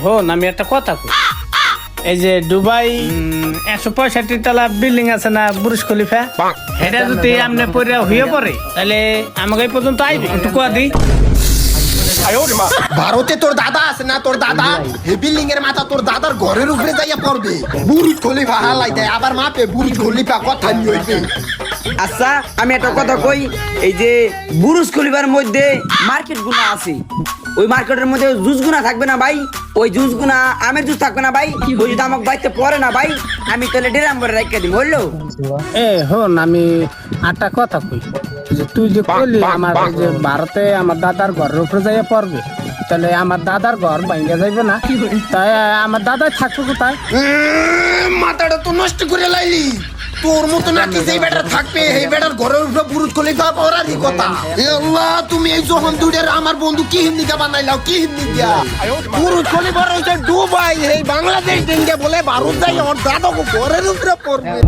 হন আমি একটা কথা কই, এই যে দুবাই 165 তলা বিল্ডিং আছে না বুর্জ খলিফা, এটা যদি আমনে পরে হয়ে পড়ে তাহলে আমাকে এই পর্যন্ত আইবে একটু কোয়া দি। ভারতে তোর দাদা আছে না, তোর দাদা এই বিল্ডিং এর মাথা তোর দাদার ঘরের উপরে যাইয়া পড়বে। বুরুজ খলিফা হালাই দেয় আবার মাপে বুরুজ খলিফা কথা নিয়ে হইবে। আচ্ছা আমি একটা কথা কই, এই যে বুরুজ খলিফার মধ্যে মার্কেট গুনা আছে, ওই মার্কেটের মধ্যে জুস গুনা থাকবে না ভাই? ওই জুস গুনা আমের জুস থাকবে না ভাই? ওই যদি আমাকে বাইতে পড়ে না ভাই, আমি তাহলে ডেরাম করে রেখে দিই, বললো? হন আমি একটা কথা কই, যে তুই যে কইলি আমার যে ভারতে আমার দাদার ঘরের উপরে যাইয়া পড়বে, তাহলে আমার দাদার ঘর ভাঙ্গা যাইবে না? তাই আমার দাদাই থাকবে কোথায়? মাথাটা তো নষ্ট করে লাইলি। তোর মতো নাকি যেই বেটার থাকবে এই বেটার ঘরের উপরে বুরুজ খলিফা পড়ারই কথা। এ আল্লাহ, তুমি এই যখন দুইটার আমার বন্ধু কি হিন্দিকা বানাইলাও, কি হিন্দিকা? বুরুজ খলিফা রয়েছে দুবাই, এই বাংলাদেশ দিনকে বলে ভারত যাই ওর দাদা ঘরের উপরে পড়বে।